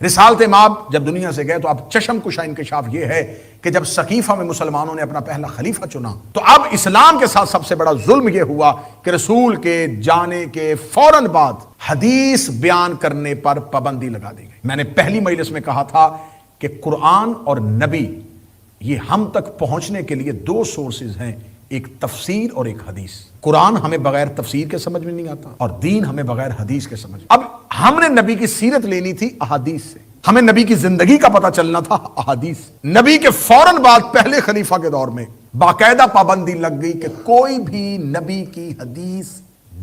رسالت مآب جب دنیا سے گئے تو اب چشم کشا انکشاف یہ ہے کہ جب سقیفہ میں مسلمانوں نے اپنا پہلا خلیفہ چنا تو اب اسلام کے ساتھ سب سے بڑا ظلم یہ ہوا کہ رسول کے جانے کے فوراً بعد حدیث بیان کرنے پر پابندی لگا دی گئی۔ میں نے پہلی مجلس میں کہا تھا کہ قرآن اور نبی یہ ہم تک پہنچنے کے لیے دو سورسز ہیں، ایک تفسیر اور ایک حدیث۔ قرآن ہمیں بغیر تفسیر کے سمجھ میں نہیں آتا اور دین ہمیں بغیر حدیث کے سمجھ۔ اب ہم نے نبی کی سیرت لینی تھی احادیث سے، ہمیں نبی کی زندگی کا پتہ چلنا تھا احادیث۔ نبی کے فوراً بعد پہلے خلیفہ کے دور میں باقاعدہ پابندی لگ گئی کہ کوئی بھی نبی کی حدیث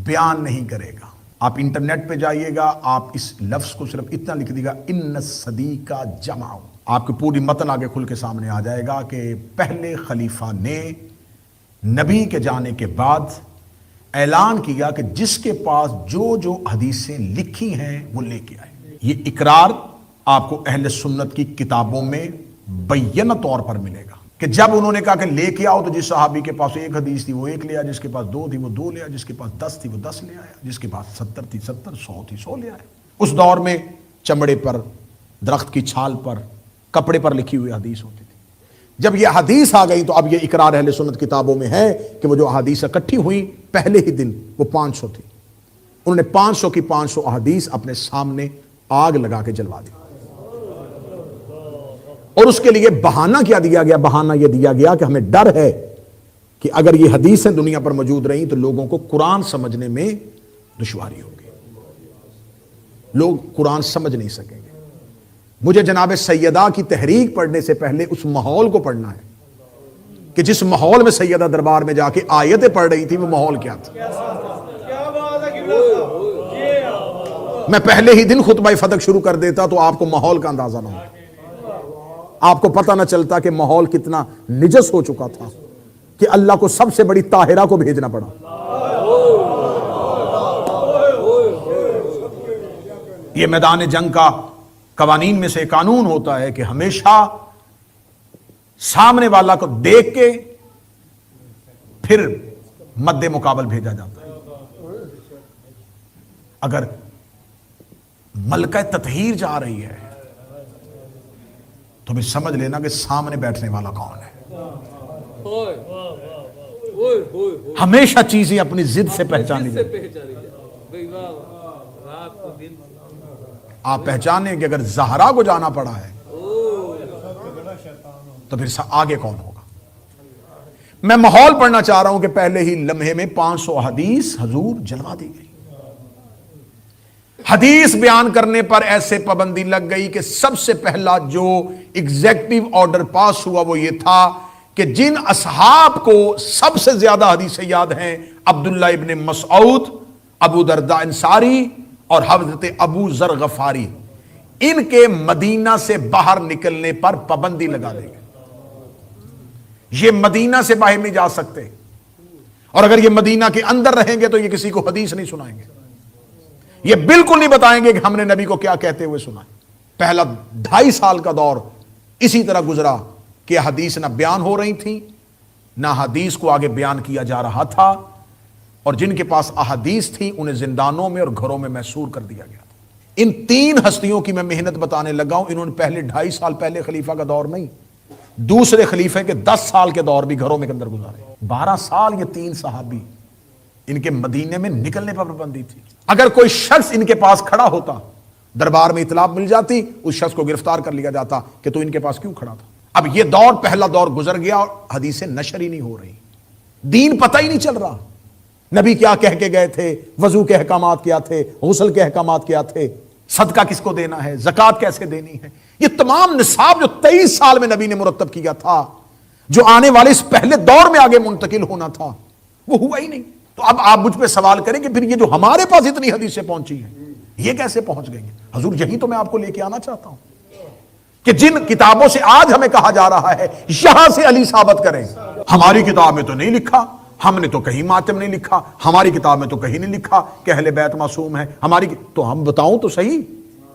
بیان نہیں کرے گا۔ آپ انٹرنیٹ پہ جائیے گا، آپ اس لفظ کو صرف اتنا لکھ دیے گا، ان الصدیق جمع، آپ کی پوری متن آگے کھل کے سامنے آ جائے گا کہ پہلے خلیفہ نے نبی کے جانے کے بعد اعلان کیا کہ جس کے پاس جو جو حدیثیں لکھی ہیں وہ لے کے آئے۔ یہ اقرار آپ کو اہل سنت کی کتابوں میں بینہ طور پر ملے گا کہ جب انہوں نے کہا کہ لے کے آؤ تو جس صحابی کے پاس ایک حدیث تھی وہ ایک لے آیا، جس کے پاس دو تھی وہ دو لے آیا، جس کے پاس 10 تھی وہ 10 لے آیا، جس کے پاس 70 تھی 70، 100 تھی 100 لے آیا۔ اس دور میں چمڑے پر، درخت کی چھال پر، کپڑے پر لکھی ہوئی حدیث ہوتی تھی۔ جب یہ حدیث آ گئی تو اب یہ اقرار اہل سنت کتابوں میں ہے کہ وہ جو احادیث اکٹھی ہوئی پہلے ہی دن وہ 500 تھی، انہوں نے 500 کی 500 احادیث اپنے سامنے آگ لگا کے جلوا دی، اور اس کے لیے بہانہ کیا دیا گیا؟ بہانہ یہ دیا گیا کہ ہمیں ڈر ہے کہ اگر یہ حدیثیں دنیا پر موجود رہیں تو لوگوں کو قرآن سمجھنے میں دشواری ہوگی، لوگ قرآن سمجھ نہیں سکیں گے۔ مجھے جناب سیدہ کی تحریک پڑھنے سے پہلے اس ماحول کو پڑھنا ہے کہ جس ماحول میں سیدہ دربار میں جا کے آیتیں پڑھ رہی تھی وہ ماحول کیا تھا۔ میں پہلے ہی دن خطبہ فتح شروع کر دیتا تو آپ کو ماحول کا اندازہ نہ ہو، آپ کو پتہ نہ چلتا کہ ماحول کتنا نجس ہو چکا تھا کہ اللہ کو سب سے بڑی طاہرہ کو بھیجنا پڑا۔ یہ میدان جنگ کا قوانین میں سے قانون ہوتا ہے کہ ہمیشہ سامنے والا کو دیکھ کے پھر مد مقابل بھیجا جاتا ہے۔ اگر ملکہ تطہیر جا رہی ہے تو بھی سمجھ لینا کہ سامنے بیٹھنے والا کون ہے۔ ہمیشہ چیزیں اپنی ضد سے پہچانی جائیں۔ آپ پہچانیں کہ اگر زہرا کو جانا پڑا ہے تو پھر آگے کون ہوگا۔ میں ماحول پڑھنا چاہ رہا ہوں کہ پہلے ہی لمحے میں 500 حدیث حضور جلوا دی گئی۔ حدیث بیان کرنے پر ایسے پابندی لگ گئی کہ سب سے پہلا جو ایگزیکٹو آرڈر پاس ہوا وہ یہ تھا کہ جن اصحاب کو سب سے زیادہ حدیثیں یاد ہیں، عبداللہ ابن مسعود، ابو درداء انصاری اور حضرت ابو ذر غفاری، ان کے مدینہ سے باہر نکلنے پر پابندی لگا دے گی۔ یہ مدینہ سے باہر نہیں جا سکتے، اور اگر یہ مدینہ کے اندر رہیں گے تو یہ کسی کو حدیث نہیں سنائیں گے، یہ بالکل نہیں بتائیں گے کہ ہم نے نبی کو کیا کہتے ہوئے سنا۔ پہلا 2.5 سال کا دور اسی طرح گزرا کہ حدیث نہ بیان ہو رہی تھی، نہ حدیث کو آگے بیان کیا جا رہا تھا، اور جن کے پاس احادیث تھی انہیں زندانوں میں اور گھروں میں محصور کر دیا گیا تھا۔ ان 3 ہستیوں کی میں محنت بتانے لگا ہوں، انہوں نے پہلے 2.5 سال پہلے خلیفہ کا دور نہیں، دوسرے خلیفہ کے 10 سال کے دور بھی گھروں میں اندر گزارے۔ 12 سال یہ 3 صحابی، ان کے مدینے میں نکلنے پر پابندی تھی۔ اگر کوئی شخص ان کے پاس کھڑا ہوتا، دربار میں اطلاع مل جاتی، اس شخص کو گرفتار کر لیا جاتا کہ تو ان کے پاس کیوں کھڑا تھا۔ اب یہ دور، پہلا دور گزر گیا اور حدیثیں نشر ہی نہیں ہو رہی، دین پتہ ہی نہیں چل رہا، نبی کیا کہہ کے گئے تھے، وضو کے احکامات کیا تھے، غسل کے احکامات کیا تھے، صدقہ کس کو دینا ہے، زکوٰۃ کیسے دینی ہے، یہ تمام نصاب جو 23 سال میں نبی نے مرتب کیا تھا، جو آنے والے اس پہلے دور میں آگے منتقل ہونا تھا، وہ ہوا ہی نہیں۔ تو اب آپ مجھ پہ سوال کریں کہ پھر یہ جو ہمارے پاس اتنی حدیثیں پہنچی ہیں یہ کیسے پہنچ گئی ہیں؟ حضور یہی تو میں آپ کو لے کے آنا چاہتا ہوں کہ جن کتابوں سے آج ہمیں کہا جا رہا ہے یہاں سے علی ثابت کریں، ہماری کتاب میں تو نہیں لکھا، ہم نے تو کہیں ماتم نہیں لکھا، ہماری کتاب میں تو کہیں نہیں لکھا کہ اہل بیت معصوم ہے، تو ہم بتاؤں تو صحیح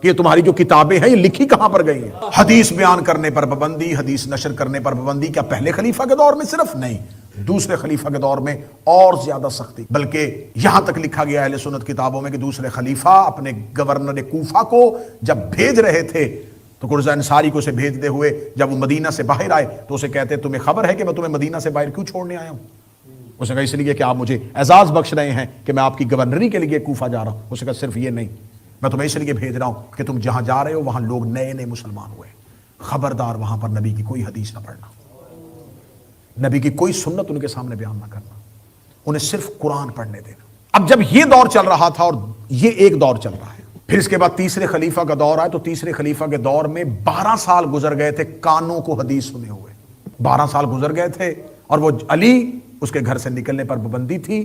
کہ تمہاری جو کتابیں ہیں یہ لکھی کہاں پر گئی ہیں؟ حدیث بیان کرنے پر پابندی، حدیث نشر کرنے پر پابندی، کیا پہلے خلیفہ کے دور میں صرف؟ نہیں، دوسرے خلیفہ کے دور میں اور زیادہ سختی، بلکہ یہاں تک لکھا گیا اہل سنت کتابوں میں کہ دوسرے خلیفہ اپنے گورنر کوفہ کو جب بھیج رہے تھے تو قرظہ انصاری کو اسے بھیجتے ہوئے جب وہ مدینہ سے باہر آئے تو اسے کہتے تمہیں خبر ہے کہ میں تمہیں مدینہ سے باہر کیوں چھوڑنے آیا ہوں؟ اس نے کہا اس لیے کہ آپ مجھے اعزاز بخش رہے ہیں کہ میں آپ کی گورنری کے لیے کوفہ جا رہا ہوں۔ اس نے کہا صرف یہ نہیں، میں تمہیں اس لیے بھیج رہا ہوں کہ تم جہاں جا رہے ہو وہاں لوگ نئے نئے مسلمان ہوئے، خبردار وہاں پر نبی کی کوئی حدیث نہ پڑھنا، نبی کی کوئی سنت ان کے سامنے بیان نہ کرنا، انہیں صرف قرآن پڑھنے دینا۔ اب جب یہ دور چل رہا تھا اور یہ ایک دور چل رہا ہے، پھر اس کے بعد تیسرے خلیفہ کا دور آئے تو تیسرے خلیفہ کے دور میں 12 سال گزر گئے تھے کانوں کو حدیث سنے ہوئے، 12 سال گزر گئے تھے، اور وہ علی اس کے گھر سے نکلنے پر پابندی تھی،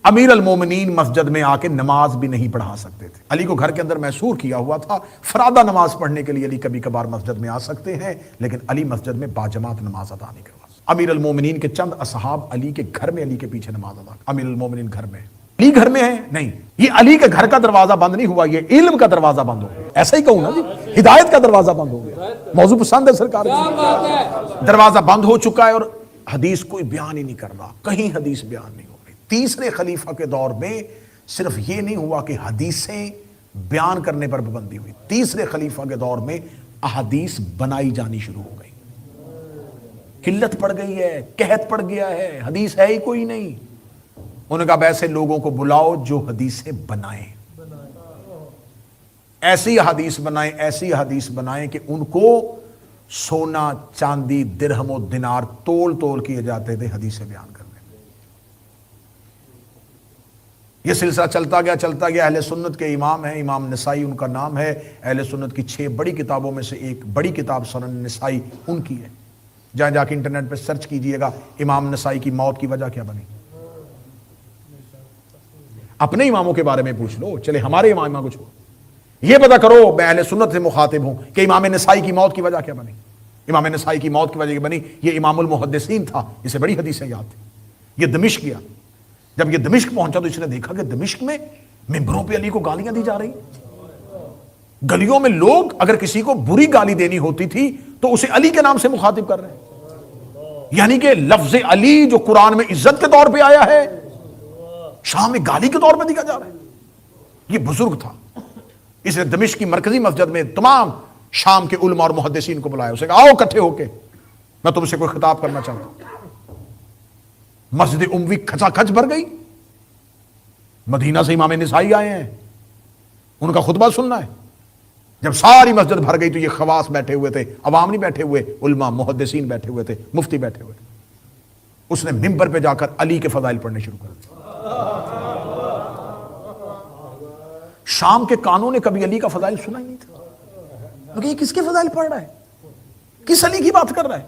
امیر المومنین مسجد میں آ کے نماز بھی نہیں پڑھا سکتے تھے، علی کو گھر کے اندر محصور کیا ہوا تھا، فرادہ نماز پڑھنے کے لیے علی کبھی کبھار مسجد میں آ سکتے ہیں، لیکن علی مسجد میں باجماعت نماز ادا نہیں کروا سکتے۔ امیر المومنین کے چند اصحاب علی کے گھر میں علی کے پیچھے نماز ادا، امیر المومنین گھر میں، علی گھر میں ہے نہیں، یہ علی کے گھر کا دروازہ بند نہیں ہوا، یہ علم کا دروازہ بند ہو گیا، ایسا ہی کہوں نا جی، ہدایت کا دروازہ بند ہو گیا، موضوع پسند ہے سرکار، دروازہ بند ہو چکا ہے اور حدیث کوئی بیان ہی نہیں کر رہا، کہیں حدیث بیان نہیں ہو رہی۔ تیسرے خلیفہ کے دور میں صرف یہ نہیں ہوا کہ حدیثیں بیان کرنے پر پابندی ہوئی، تیسرے خلیفہ کے دور میں احادیث بنائی جانی شروع ہو گئی، قلت پڑ گئی ہے، قحط پڑ گیا ہے، حدیث ہے ہی کوئی نہیں۔ انہوں نے کہا ایسے لوگوں کو بلاؤ جو حدیثیں بنائیں، ایسی حدیث بنائیں، ایسی حدیث بنائیں کہ ان کو سونا چاندی درہم و دینار تول تول کیے جاتے تھے حدیثیں بیان کرنے۔ یہ سلسلہ چلتا گیا، اہل سنت کے امام ہیں، امام نسائی ان کا نام ہے، اہل سنت کی 6 بڑی کتابوں میں سے ایک بڑی کتاب سنن نسائی ان کی ہے، جہاں جا کے انٹرنیٹ پہ سرچ کیجئے گا امام نسائی کی موت کی وجہ کیا بنی، اپنے اماموں کے بارے میں پوچھ لو، چلے ہمارے امام کو چھوڑو، یہ پتہ کرو میں اہل سنت سے مخاطب ہوں کہ امام نسائی کی موت کی وجہ کیا بنی۔ امام نسائی کی موت کی وجہ کیا بنی؟ یہ امام المحدثین تھا، اسے بڑی حدیثیں یاد تھی، یہ دمشق گیا، جب یہ دمشق پہنچا تو اس نے دیکھا کہ دمشق میں ممبروں پہ علی کو گالیاں دی جا رہی، گلیوں میں لوگ اگر کسی کو بری گالی دینی ہوتی تھی تو اسے علی کے نام سے مخاطب کر رہے ہیں، یعنی کہ لفظ علی جو قرآن میں عزت کے طور پہ آیا ہے شام میں گالی کے طور پہ دیا جا رہا ہے۔ یہ بزرگ تھا، اس نے دمشق کی مرکزی مسجد میں تمام شام کے علماء اور محدثین کو بلایا، اسے کہا آؤ اکٹھے ہو کے میں تم سے کوئی خطاب کرنا چاہتا ہوں۔ مسجد اموی کھچا کھچ بھر گئی، مدینہ سے امام نسائی آئے ہیں، ان کا خطبہ سننا ہے۔ جب ساری مسجد بھر گئی تو یہ خواص بیٹھے ہوئے تھے، عوام نہیں بیٹھے ہوئے، علماء محدثین بیٹھے ہوئے تھے، مفتی بیٹھے ہوئے تھے۔ اس نے منبر پہ جا کر علی کے فضائل پڑھنے شروع کر دیے۔ شام کے کانوں نے کبھی علی کا فضائل سنا ہی نہیں تھا، کیونکہ یہ کس کے فضائل پڑھ رہا ہے، کس علی کی بات کر رہا ہے،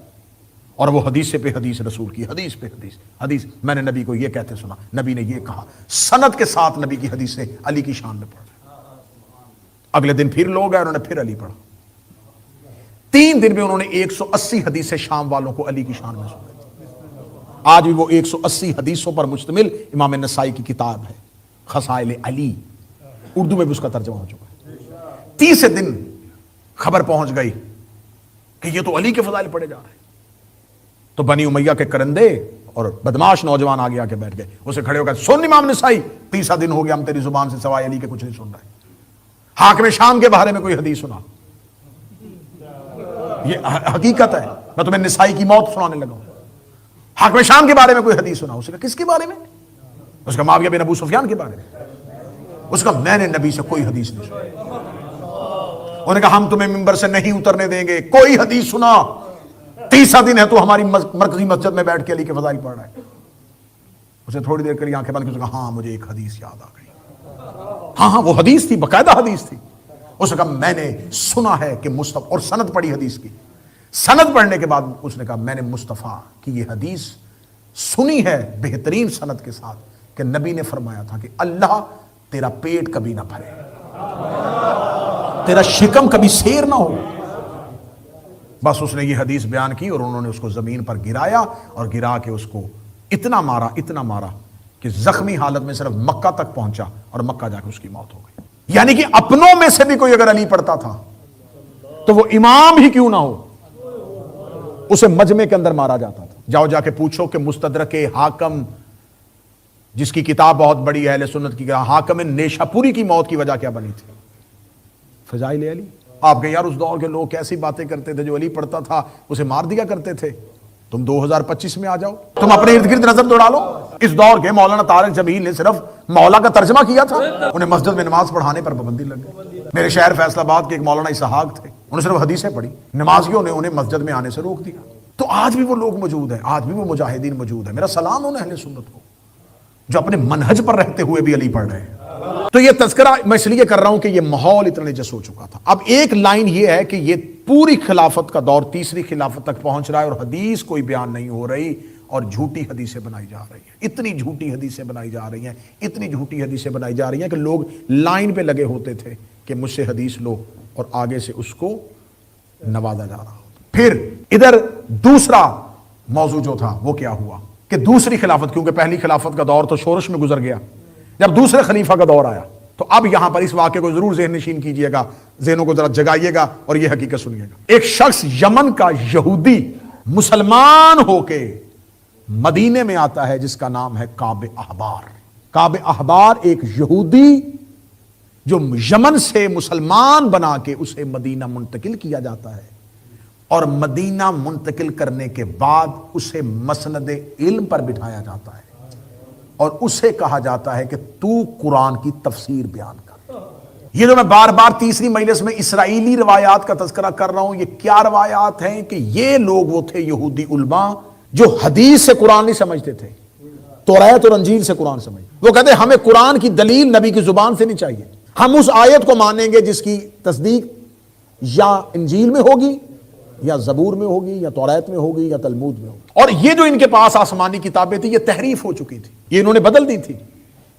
اور وہ حدیث پہ حدیث رسول کی، حدیث پہ حدیث، حدیث میں نے نبی کو یہ کہتے سنا، نبی نے یہ کہا، سند کے ساتھ نبی کی حدیثیں علی کی شان میں پڑھ رہے۔ اگلے دن پھر لوگ آئے، انہوں نے پھر علی پڑھا، 3 دن میں انہوں نے 180 حدیثیں شام والوں کو علی کی شان میں سنائی۔ آج بھی وہ 180 حدیثوں پر مشتمل امام نسائی کی کتاب ہے خصائل علی، اردو میں بھی اس کا ترجمہ ہو چکا ہے۔ 30 دن خبر پہنچ گئی کہ یہ تو علی کے فضائل پڑھے جا رہے ہیں، تو بنی امیہ کے کرندے اور بدماش نوجوان آگے آ کے بیٹھ گئے، اسے کھڑے ہو کر سن امام نسائی، 30 دن ہو گیا ہم تیری زبان سے سوائے علی کے کچھ نہیں سن رہے، حاکم شام کے بارے میں کوئی حدیث سنا، یہ حقیقت ہے، میں تمہیں نسائی کی موت سنانے لگا ہوں، حاکم شام کے بارے میں کوئی حدیث سنا، اسے کہا کس کے بارے میں؟ اس کا معاویہ بن ابو سفیان کے بارے میں، اس کا میں نے نبی سے کوئی حدیث نہیں سنا، انہوں نے کہا ہم تمہیں منبر سے نہیں اترنے دیں گے، کوئی حدیث سنا، 30 دن ہے تو ہماری مرکزی مسجد میں بیٹھ کے علی کے فضائل پڑھ رہا ہے۔ اسے تھوڑی دیر کری آنکھیں بند کی، اس نے کہا ہاں مجھے ایک حدیث یاد آ گئی، ہاں وہ حدیث تھی، باقاعدہ حدیث تھی، اس نے کہا میں نے سنا ہے کہ مصطفیٰ، اور سند پڑھی حدیث کی، سند پڑھنے کے بعد اس نے کہا میں نے مصطفیٰ کی یہ حدیث سنی ہے بہترین سند کے ساتھ کہ نبی نے فرمایا تھا کہ اللہ تیرا پیٹ کبھی نہ بھرے، تیرا شکم کبھی سیر نہ ہو۔ بس اس نے یہ حدیث بیان کی اور انہوں نے اس کو زمین پر گرایا اور گرا کے اس کو اتنا مارا کہ زخمی حالت میں صرف مکہ تک پہنچا اور مکہ جا کے اس کی موت ہو گئی۔ یعنی کہ اپنوں میں سے بھی کوئی اگر علی پڑھتا تھا تو وہ امام ہی کیوں نہ ہو، اسے مجمع کے اندر مارا جاتا تھا۔ جاؤ جا کے پوچھو کہ مستدرک حاکم جس کی کتاب بہت بڑی ہے اہل سنت کی، حاکم نیشاپوری کی موت کی وجہ کیا بنی تھی؟ فضائل علی۔ آپ کے یار اس دور کے لوگ کیسی باتیں کرتے تھے، جو علی پڑھتا تھا اسے مار دیا کرتے تھے۔ تم 2025 میں آ جاؤ، تم اپنے ارد گرد نظر دوڑا لو۔ اس دور کے مولانا طارق جمیل نے صرف مولا کا ترجمہ کیا تھا، انہیں مسجد میں نماز پڑھانے پر پابندی لگ گئی۔ میرے شہر فیصل آباد کے ایک مولانا اسحاق تھے، انہیں صرف حدیثیں پڑھی، نمازیوں نے انہیں مسجد میں آنے سے روک دیا۔ تو آج بھی وہ لوگ موجود ہیں، آج بھی وہ مجاہدین موجود ہیں۔ میرا سلام انہیں اہل سنت کو جو اپنے منہج پر رہتے ہوئے بھی علی پڑھ رہے ہیں۔ تو یہ تذکرہ میں اس لیے کر رہا ہوں کہ یہ ماحول اتنا جس ہو چکا تھا۔ اب ایک لائن یہ ہے کہ یہ پوری خلافت کا دور تیسری خلافت تک پہنچ رہا ہے اور حدیث کوئی بیان نہیں ہو رہی اور جھوٹی حدیثیں بنائی جا رہی ہیں۔ اتنی جھوٹی حدیثیں بنائی جا رہی ہیں، اتنی جھوٹی حدیثیں بنائی جا رہی ہیں کہ لوگ لائن پہ لگے ہوتے تھے کہ مجھ سے حدیث لو اور آگے سے اس کو نوازا جا رہا۔ پھر ادھر دوسرا موضوع جو تھا وہ کیا ہوا کہ دوسری خلافت، کیونکہ پہلی خلافت کا دور تو شورش میں گزر گیا، جب دوسرے خلیفہ کا دور آیا تو اب یہاں پر اس واقعے کو ضرور ذہن نشین کیجئے گا، ذہنوں کو ذرا جگائیے گا اور یہ حقیقت سنیے گا۔ ایک شخص یمن کا یہودی مسلمان ہو کے مدینے میں آتا ہے جس کا نام ہے کعب احبار۔ کعب احبار ایک یہودی جو یمن سے مسلمان بنا کے اسے مدینہ منتقل کیا جاتا ہے، اور مدینہ منتقل کرنے کے بعد اسے مسند علم پر بٹھایا جاتا ہے اور اسے کہا جاتا ہے کہ تو قرآن کی تفسیر بیان کر۔ یہ جو میں بار بار تیسری مجلس میں اسرائیلی روایات کا تذکرہ کر رہا ہوں، یہ کیا روایات ہیں کہ یہ لوگ وہ تھے یہودی علماء جو حدیث سے قرآن نہیں سمجھتے تھے، توریت اور انجیل سے قرآن سمجھتے۔ وہ کہتے ہیں ہمیں قرآن کی دلیل نبی کی زبان سے نہیں چاہیے، ہم اس آیت کو مانیں گے جس کی تصدیق یا انجیل میں ہوگی یا زبور میں ہوگی یا توریت میں ہوگی یا تلمود میں ہوگی۔ اور یہ جو ان کے پاس آسمانی کتابیں تھی یہ تحریف ہو چکی تھی، یہ انہوں نے بدل دی تھی،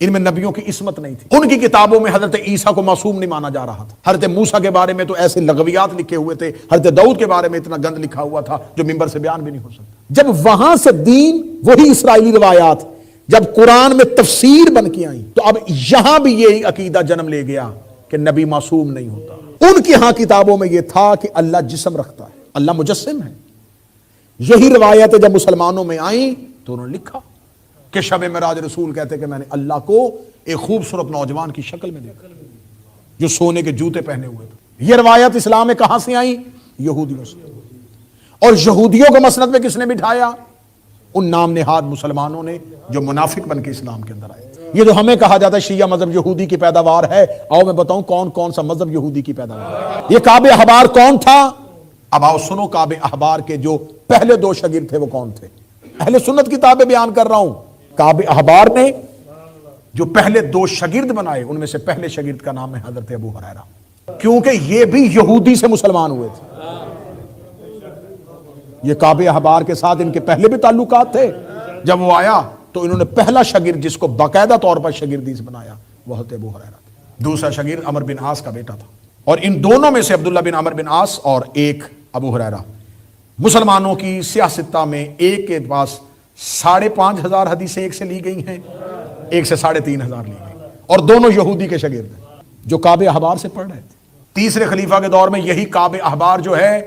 ان میں نبیوں کی عصمت نہیں تھی۔ ان کی کتابوں میں حضرت عیسیٰ کو معصوم نہیں مانا جا رہا تھا، حضرت موسیٰ کے بارے میں تو ایسے لغویات لکھے ہوئے تھے، حضرت داؤد کے بارے میں اتنا گند لکھا ہوا تھا جو منبر سے بیان بھی نہیں ہو سکتا۔ جب وہاں سے دین وہی اسرائیلی روایات جب قرآن میں تفسیر بن کے آئیں تو اب یہاں بھی یہی عقیدہ جنم لے گیا کہ نبی معصوم نہیں ہوتا۔ ان کے ہاں کتابوں میں یہ تھا کہ اللہ جسم رکھتا ہے، اللہ مجسم ہے۔ یہی روایتیں جب مسلمانوں میں آئیں تو انہوں نے لکھا کہ شب معراج رسول کہتے کہ میں نے اللہ کو ایک خوبصورت نوجوان کی شکل میں دیکھا جو سونے کے جوتے پہنے ہوئے تھے۔ یہ روایت اسلام میں کہاں سے آئیں؟ یہودیوں سے۔ اور یہودیوں کو مسند میں کس نے بٹھایا؟ ان نام نہاد مسلمانوں نے جو منافق بن کے اسلام کے اندر آئے۔ یہ جو ہمیں کہا جاتا ہے شیعہ مذہب یہودی کی پیداوار ہے، آؤ میں بتاؤں کون کون سا مذہب یہودی کی پیداوار ہے۔ یہ کعب احبار کون تھا؟ اب آؤ سنو کعب احبار کے جو پہلے دو شاگرد تھے وہ کون تھے۔ اہل سنت کتابیں بیان کر رہا ہوں۔ کعب احبار نے جو پہلے دو شاگرد بنائے ان میں سے پہلے شاگرد کا نام ہے حضرت ابو ہریرہ، کیونکہ یہ بھی یہودی سے مسلمان ہوئے تھے۔ یہ کعب احبار کے ساتھ ان کے پہلے بھی تعلقات تھے۔ جب وہ آیا تو انہوں نے پہلا شاگرد جس کو باقاعدہ طور پر شاگردی بنایا وہ حضرت ابو ہریرہ تھا۔ دوسرا شاگرد عمرو بن عاص کا بیٹا تھا، اور ان دونوں میں سے عبداللہ بن عمرو بن عاص اور ایک ابو ہریرہ مسلمانوں کی سیاستہ میں ایک کے پاس 5,500 حدیثیں ایک سے لی گئی ہیں، ایک سے 3,500 لی گئی، اور دونوں یہودی کے شاگرد ہیں جو کعب احبار سے پڑھ رہے تھے۔ تیسرے خلیفہ کے دور میں یہی کعب احبار جو ہے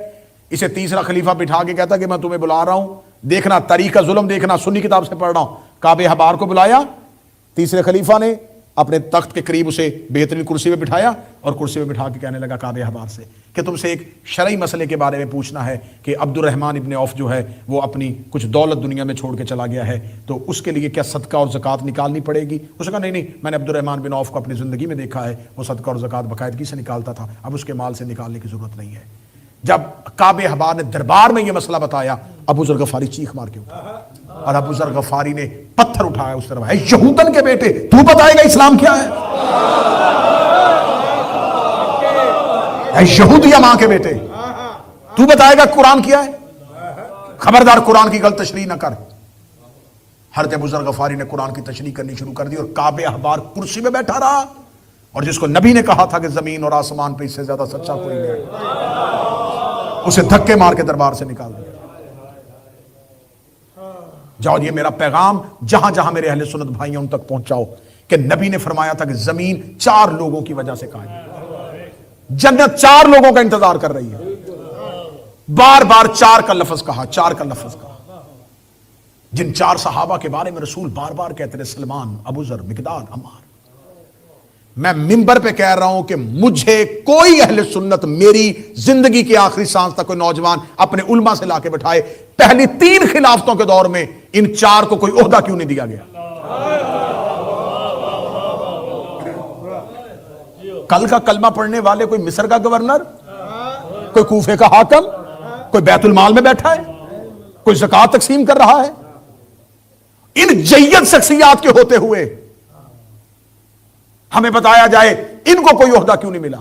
اسے تیسرا خلیفہ بٹھا کے کہتا کہ میں تمہیں بلا رہا ہوں، دیکھنا طریقہ ظلم دیکھنا، سنی کتاب سے پڑھ رہا ہوں۔ کعب احبار کو بلایا تیسرے خلیفہ نے، اپنے تخت کے قریب اسے بہترین کرسی پہ بٹھایا اور کرسی پہ بٹھا کے کہنے لگا کعب احبار سے کہ تم سے ایک شرعی مسئلے کے بارے میں پوچھنا ہے کہ عبد الرحمن ابن عوف جو ہے وہ اپنی کچھ دولت دنیا میں چھوڑ کے چلا گیا ہے، تو اس کے لیے کیا صدقہ اور زکوٰۃ نکالنی پڑے گی؟ اس نے کہا نہیں، میں نے عبد الرحمن بن عوف کو اپنی زندگی میں دیکھا ہے، وہ صدقہ اور زکوٰۃ باقاعدگی سے نکالتا تھا، اب اس کے مال سے نکالنے کی ضرورت نہیں ہے۔ جب کعب احبار نے دربار میں یہ مسئلہ بتایا، ابو ذر غفاری چیخ مار کے اٹھا، اور ابو ذر غفاری نے پتھر اٹھایا اس طرف، اے یہودن کے بیٹے، تو بتائے گا اسلام کیا ہے؟ اے یہودیہ ماں کے بیٹے، تو بتائے گا قرآن کیا ہے؟ خبردار قرآن کی غلط تشریح نہ کر۔ حضرت ابو ذر غفاری نے قرآن کی تشریح کرنی شروع کر دی اور کعب احبار کرسی میں بیٹھا رہا، اور جس کو نبی نے کہا تھا کہ زمین اور آسمان پہ اس سے زیادہ سچا کوئی نہیں، اسے دھکے مار کے دربار سے نکال دیا۔ جاؤ، یہ میرا پیغام جہاں جہاں میرے اہل سنت بھائی ہیں ان تک پہنچاؤ کہ نبی نے فرمایا تھا کہ زمین 4 لوگوں کی وجہ سے قائم ہے، جنت 4 لوگوں کا انتظار کر رہی ہے۔ بار بار 4 کا لفظ کہا، 4 کا لفظ کہا۔ جن 4 صحابہ کے بارے میں رسول بار بار کہتے رہے، سلمان، ابو ذر، مقداد، عمار، میں ممبر پہ کہہ رہا ہوں کہ مجھے کوئی اہل سنت میری زندگی کے آخری سانس تک کوئی نوجوان اپنے علماء سے لا کے بٹھائے پہلی 3 خلافتوں کے دور میں ان 4 کو کوئی عہدہ کیوں نہیں دیا گیا؟ کل کا کلمہ پڑھنے والے کوئی مصر کا گورنر، کوئی کوفے کا حاکم، کوئی بیت المال میں بیٹھا ہے، کوئی زکوٰۃ تقسیم کر رہا ہے؟ ان جید شخصیات کے ہوتے ہوئے ہمیں بتایا جائے ان کو کوئی عہدہ کیوں نہیں ملا؟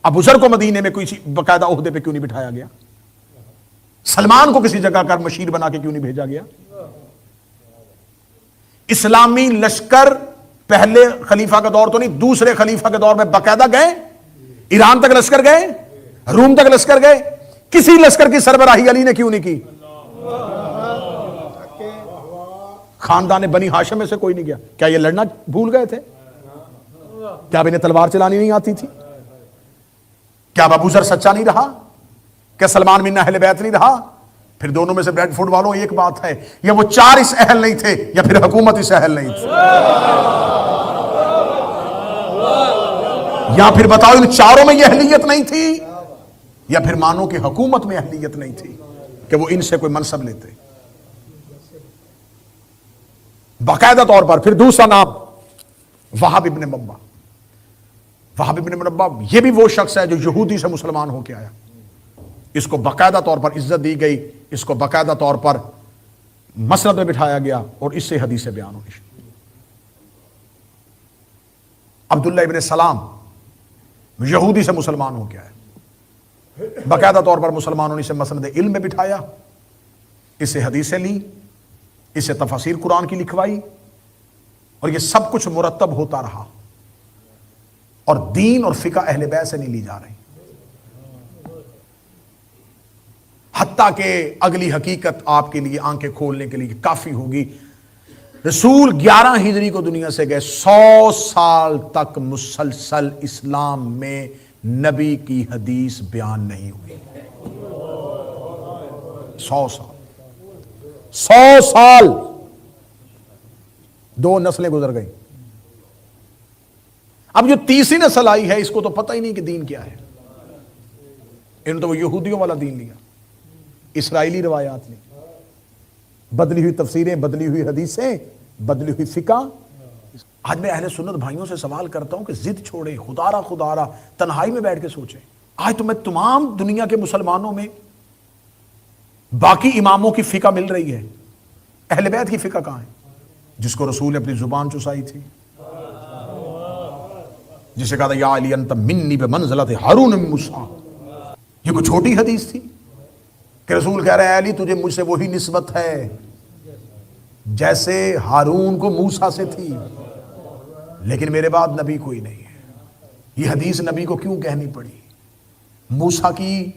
ابو ذر کو مدینے میں کوئی باقاعدہ عہدے پہ کیوں نہیں بٹھایا گیا؟ سلمان کو کسی جگہ کا مشیر بنا کے کیوں نہیں بھیجا گیا؟ اسلامی لشکر پہلے خلیفہ کا دور تو نہیں، دوسرے خلیفہ کے دور میں باقاعدہ گئے، ایران تک لشکر گئے، روم تک لشکر گئے، کسی لشکر کی سربراہی علی نے کیوں نہیں کی؟ خاندان بنی ہاشم میں سے کوئی نہیں گیا۔ کیا یہ لڑنا بھول گئے تھے؟ کیا اب انہیں تلوار چلانی نہیں آتی تھی؟ کیا اب ابو ذر سچا نہیں رہا؟ کیا سلمان من اہل بیت نہیں رہا؟ پھر دونوں میں سے بریڈ فوڈ والوں ایک بات ہے، یا وہ 4 اس اہل نہیں تھے یا پھر حکومت اس اہل نہیں تھی، یا پھر بتاؤ ان 4 میں یہ اہلیت نہیں تھی، یا پھر مانو کہ حکومت میں اہلیت نہیں تھی کہ وہ ان سے کوئی منصب لیتے۔ باقاعدہ طور پر پھر دوسرا نام وہاب ابن منبع۔ وہاب ابن منبع یہ بھی وہ شخص ہے جو یہودی سے مسلمان ہو کے آیا، اس کو باقاعدہ طور پر عزت دی گئی، اس کو باقاعدہ طور پر مسند میں بٹھایا گیا اور اس سے حدیث بیان ہونی شروع۔ عبداللہ ابن سلام یہودی سے مسلمان ہو کے آیا، باقاعدہ طور پر مسلمانوں نے اسے مسند علم میں بٹھایا، اس سے حدیثیں لی، اس سے تفاسیر قرآن کی لکھوائی، اور یہ سب کچھ مرتب ہوتا رہا، اور دین اور فقہ اہل بیت سے نہیں لی جا رہی، حتیٰ کہ اگلی حقیقت آپ کے لیے آنکھیں کھولنے کے لیے کافی ہوگی۔ رسول 11 ہجری کو دنیا سے گئے، 100 سال تک مسلسل اسلام میں نبی کی حدیث بیان نہیں ہوئی۔ 100 سال، 100 سال، 2 نسلیں گزر گئی۔ اب جو تیسری نسل آئی ہے اس کو تو پتہ ہی نہیں کہ دین کیا ہے، انہوں نے تو وہ یہودیوں والا دین لیا، اسرائیلی روایات لی، بدلی ہوئی تفسیریں، بدلی ہوئی حدیثیں، بدلی ہوئی فقہ۔ آج میں اہل سنت بھائیوں سے سوال کرتا ہوں کہ ضد چھوڑیں، خدا را تنہائی میں بیٹھ کے سوچیں۔ آج تو میں تمام دنیا کے مسلمانوں میں باقی اماموں کی فقہ مل رہی ہے، اہل بیت کی فقہ کہاں ہے؟ جس کو رسول نے اپنی زبان چسائی تھی، جسے کہا تھا یا علی انت منی بمنزلۃ ہارون من موسیٰ، یہ کوئی چھوٹی حدیث تھی کہ رسول کہہ رہے ہیں علی تجھے مجھ سے وہی نسبت ہے جیسے ہارون کو موسیٰ سے تھی، لیکن میرے بعد نبی کوئی نہیں ہے۔ یہ حدیث نبی کو کیوں کہنی پڑی؟ موسیٰ کی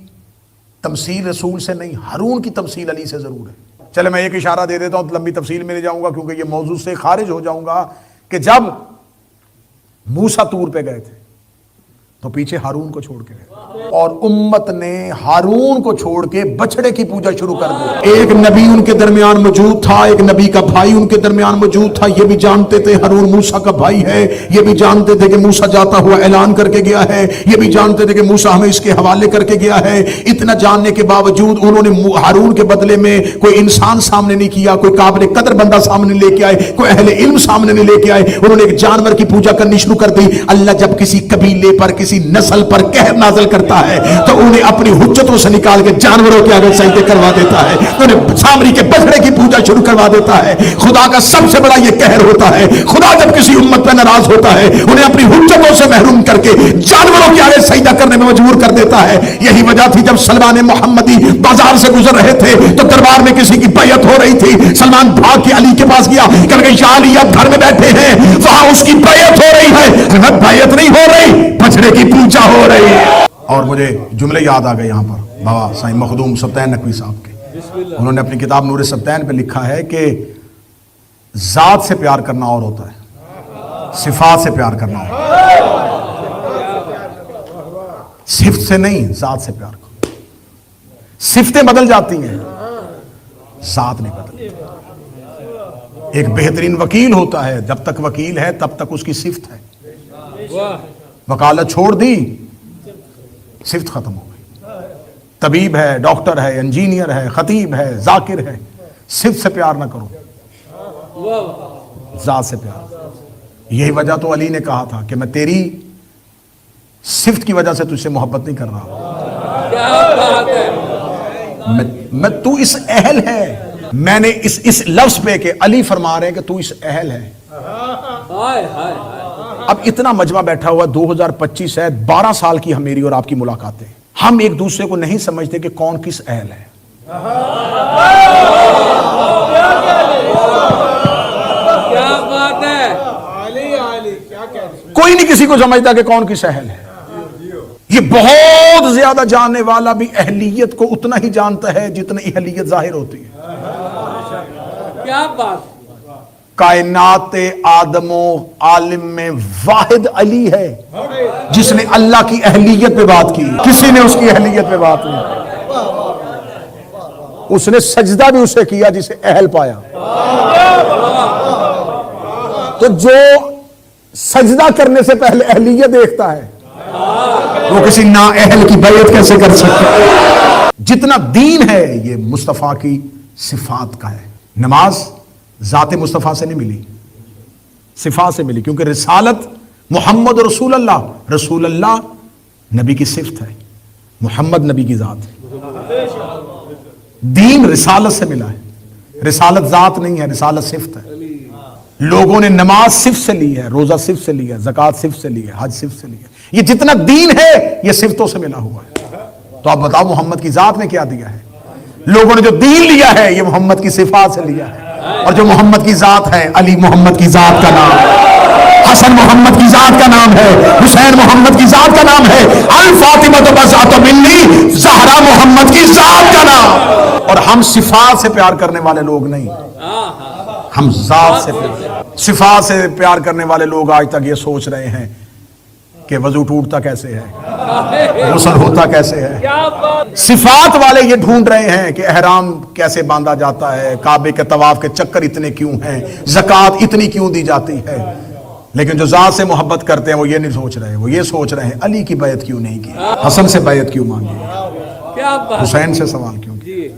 تمثیل رسول سے نہیں، ہارون کی تمثیل علی سے ضرور ہے۔ چلے میں ایک اشارہ دے دیتا ہوں، لمبی تفصیل میں لے جاؤں گا کیونکہ یہ موضوع سے خارج ہو جاؤں گا، کہ جب موسیٰ طور پہ گئے تھے تو پیچھے ہارون کو چھوڑ کے گئے، اور امت نے ہارون کو چھوڑ کے بچڑے کی پوجا شروع کر دی۔ ایک نبی ان کے درمیان موجود تھا، ایک نبی کا بھائی ان کے درمیان موجود تھا، یہ بھی جانتے تھے ہارون موسیٰ کا بھائی ہے، یہ بھی جانتے تھے کہ موسیٰ جاتا ہوا اعلان کر کے گیا ہے، یہ بھی جانتے تھے کہ موسیٰ ہمیں اس کے حوالے کر کے گیا ہے۔ اتنا جاننے کے باوجود انہوں نے ہارون کے بدلے میں کوئی انسان سامنے نہیں کیا، کوئی قابل قدر بندہ سامنے لے کے آئے، کوئی اہل علم سامنے نہیں لے کے آئے، انہوں نے ایک جانور کی پوجا کرنی شروع کر دی۔ اللہ جب کسی قبیلے پر، کسی نسل پر قہر نازل کرتا ہے تو انہیں اپنی حجتوں سے نکال کے جانوروں کے آگے سجدے کروا دیتا ہے، انہیں سامری کے بچڑے کی پوجا شروع کروا دیتا ہے۔ خدا کا سب سے بڑا یہ قہر ہوتا ہے، خدا جب کسی امت پہ ناراض ہوتا ہے انہیں اپنی حجتوں سے محروم کر کے جانوروں کے آگے سجدہ کرنے میں مجبور کر دیتا ہے۔ یہی وجہ تھی جب سلمان محمدی بازار سے گزر رہے تھے تو دربار میں کسی کی بیعت ہو رہی تھی، سلمان بھاگ کے علی کے پاس گیا کہ یا علی آپ گھر میں بیٹھے ہیں، وہاں اس کی بیعت ہو رہی ہے، بیعت نہیں ہو رہی، بچڑے کی پوجا ہو رہی ہے۔ اور مجھے جملے یاد آ گئے یہاں پر بابا سائیں مخدوم سبتین نقوی صاحب کے، انہوں نے اپنی کتاب نور سبتین پہ لکھا ہے کہ ذات سے پیار کرنا اور ہوتا ہے، صفات سے پیار کرنا ہوتا ہے، صفت سے نہیں، ذات سے پیار کرو۔ صفتیں بدل جاتی ہیں، ذات نہیں بدلتی۔ ایک بہترین وکیل ہوتا ہے، جب تک وکیل ہے تب تک اس کی صفت ہے، وکالت چھوڑ دی صفت ختم ہو گئی۔ طبیب ہے، ڈاکٹر ہے، انجینئر ہے، خطیب ہے، ذاکر ہے، صفت سے پیار نہ کرو، ذات سے پیار۔ یہی وجہ تو علی نے کہا تھا کہ میں تیری صفت کی وجہ سے تجھ سے محبت نہیں کر رہا، میں تو اس اہل ہے، میں نے اس لفظ پہ کہ علی فرما رہے ہیں کہ تو اس اہل ہے۔ اب اتنا مجمع بیٹھا ہوا، 2025 ہے، 12 سال کی ہم میری اور آپ کی ملاقاتیں، ہم ایک دوسرے کو نہیں سمجھتے کہ کون کس اہل ہے۔ کوئی نہیں کسی کو سمجھتا کہ کون کس اہل ہے۔ یہ بہت زیادہ جاننے والا بھی اہلیت کو اتنا ہی جانتا ہے جتنی اہلیت ظاہر ہوتی ہے۔ کیا بات! کائنات آدم و عالم میں واحد علی ہے جس نے اللہ کی اہلیت پہ بات کی، کسی نے اس کی اہلیت پہ بات نہیں۔ اس نے سجدہ بھی اسے کیا جسے اہل پایا۔ تو جو سجدہ کرنے سے پہلے اہلیت دیکھتا ہے وہ کسی نا اہل کی بیعت کیسے کر سکتا ہے؟ جتنا دین ہے یہ مصطفیٰ کی صفات کا ہے۔ نماز ذات مصطفیٰ سے نہیں ملی، صفات سے ملی، کیونکہ رسالت محمد رسول اللہ نبی کی صفت ہے، محمد نبی کی ذات ہے۔ دین رسالت سے ملا ہے، رسالت ذات نہیں ہے، رسالت صفت ہے۔ لوگوں نے نماز صفت سے لی ہے، روزہ صفت سے لی ہے، زکوٰۃ صفت سے لی ہے، حج صفت سے لی ہے۔ یہ جتنا دین ہے یہ صفتوں سے ملا ہوا ہے۔ تو آپ بتاؤ محمد کی ذات نے کیا دیا ہے؟ لوگوں نے جو دین لیا ہے یہ محمد کی صفات سے لیا ہے، اور جو محمد کی ذات ہے، علی محمد کی ذات کا نام ہے، حسن محمد کی ذات کا نام ہے، حسین محمد کی ذات کا نام ہے، الفاطمہ بذات منی، زہرا محمد کی ذات کا نام۔ اور ہم صفات سے پیار کرنے والے لوگ نہیں، ہم ذات سے پیار۔ صفات سے پیار کرنے والے لوگ آج تک یہ سوچ رہے ہیں کہ وضو ٹوٹتا کیسے ہے، غسل ہوتا کیسے ہے۔ صفات والے یہ ڈھونڈ رہے ہیں کہ احرام کیسے باندھا جاتا ہے، کعبے کے طواف کے چکر اتنے کیوں ہیں، زکوٰۃ اتنی کیوں دی جاتی ہے۔ لیکن جو ذات سے محبت کرتے ہیں وہ یہ نہیں سوچ رہے، وہ یہ سوچ رہے ہیں علی کی بیعت کیوں نہیں کی، حسن سے بیعت کیوں مانگی، حسین سے سوال کیوں کی۔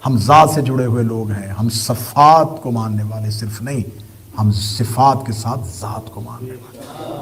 ہم ذات سے جڑے ہوئے لوگ ہیں، ہم صفات کو ماننے والے صرف نہیں، ہم صفات کے ساتھ ذات کو ماننے والے۔